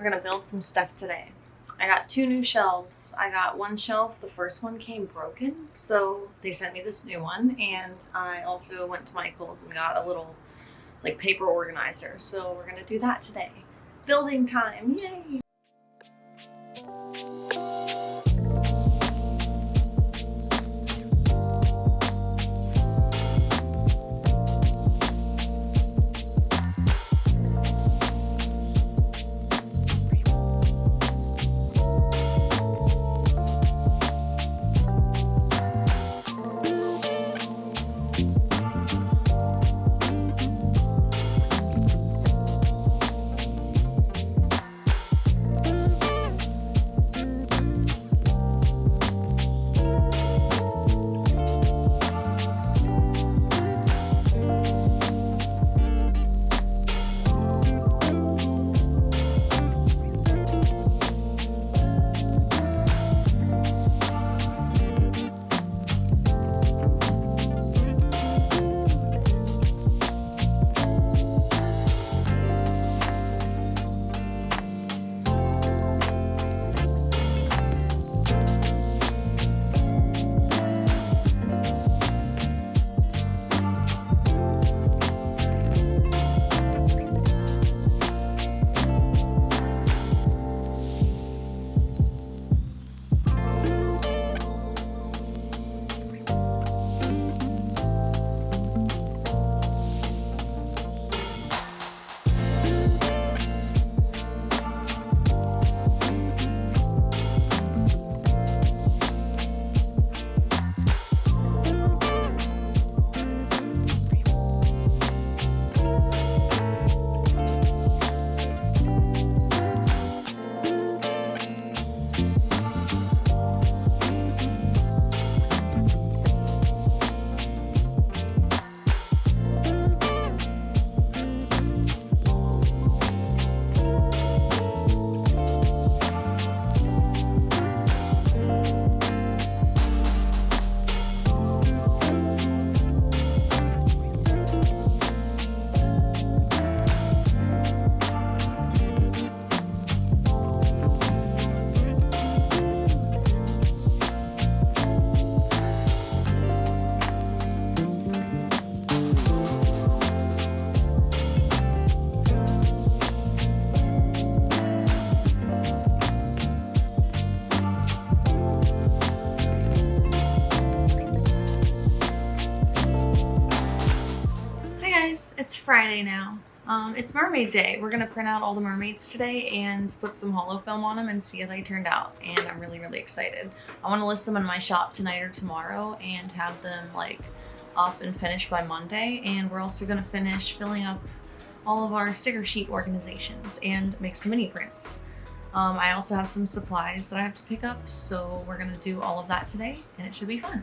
We're gonna build some stuff today. I got 2 new shelves. I got one shelf, the first one came broken, so they sent me this new one, and I also went to Michael's and got a little like paper organizer. So we're gonna do that today. Building time, yay! It's Friday now. It's Mermaid Day. We're gonna print out all the mermaids today and put some holo film on them and see how they turned out. And I'm really excited. I want to list them in my shop tonight or tomorrow and have them like up and finished by Monday. And we're also gonna finish filling up all of our sticker sheet organizations and make some mini prints. I also have some supplies that I have to pick up, so we're gonna do all of that today and it should be fun.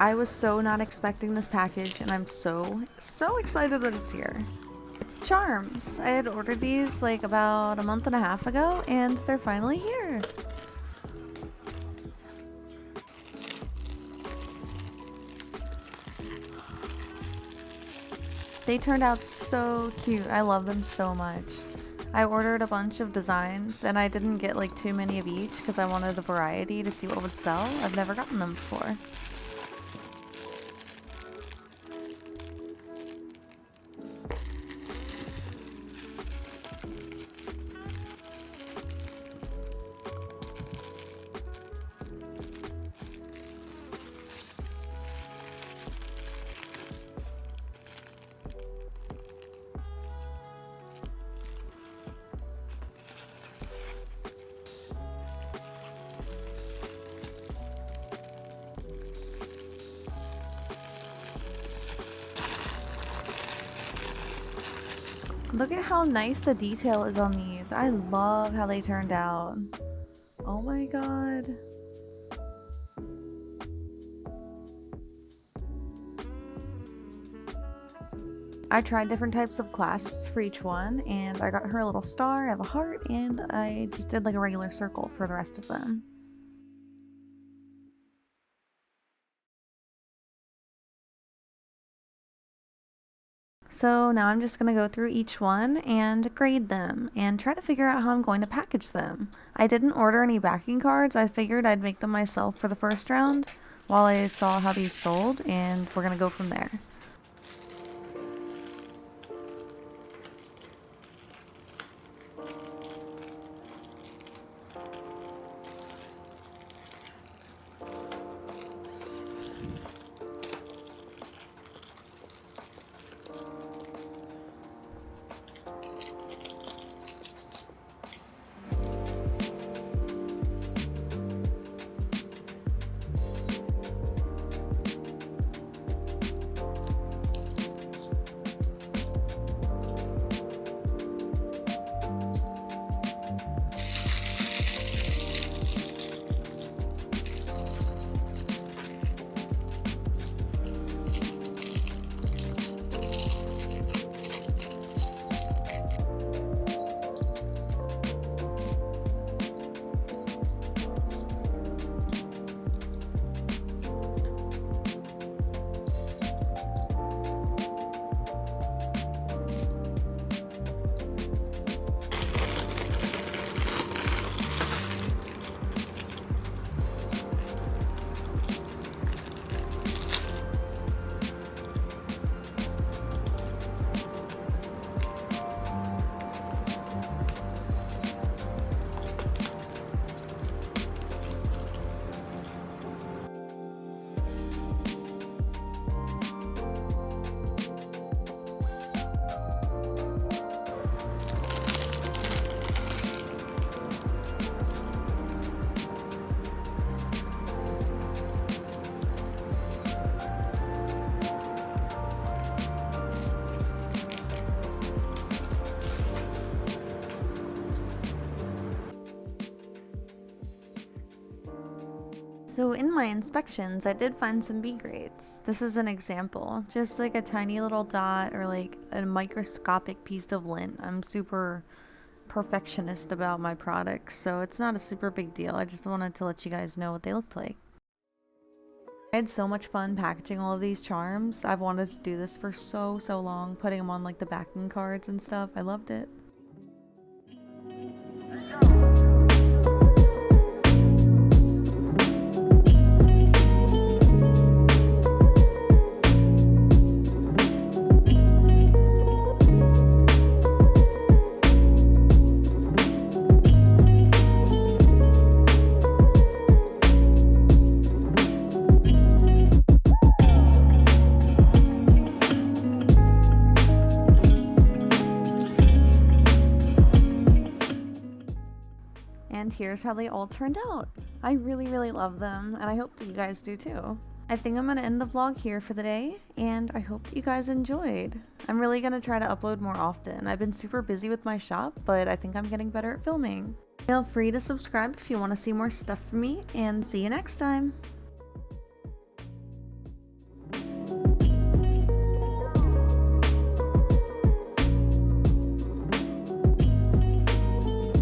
I was so not expecting this package, and I'm so excited that it's here. It's charms. I had ordered these like about a month and a half ago, and they're finally here. They turned out so cute. I love them so much. I ordered a bunch of designs, and I didn't get like too many of each because I wanted a variety to see what would sell. I've never gotten them before. Look at how nice the detail is on these. I love how they turned out. Oh my god. I tried different types of clasps for each one, and I got her a little star, I have a heart, and I just did like a regular circle for the rest of them. So now I'm just going to go through each one and grade them and try to figure out how I'm going to package them. I didn't order any backing cards. I figured I'd make them myself for the first round while I saw how these sold, and we're going to go from there. So in my inspections, I did find some B grades. This is an example, just like a tiny little dot or like a microscopic piece of lint. I'm super perfectionist about my products, so it's not a super big deal. I just wanted to let you guys know what they looked like. I had so much fun packaging all of these charms. I've wanted to do this for so long, putting them on like the backing cards and stuff. I loved it. And here's how they all turned out. I really love them, and I hope that you guys do too. I think I'm gonna end the vlog here for the day, and I hope that you guys enjoyed. I'm really gonna try to upload more often. I've been super busy with my shop, but I think I'm getting better at filming. Feel free to subscribe if you want to see more stuff from me, and see you next time!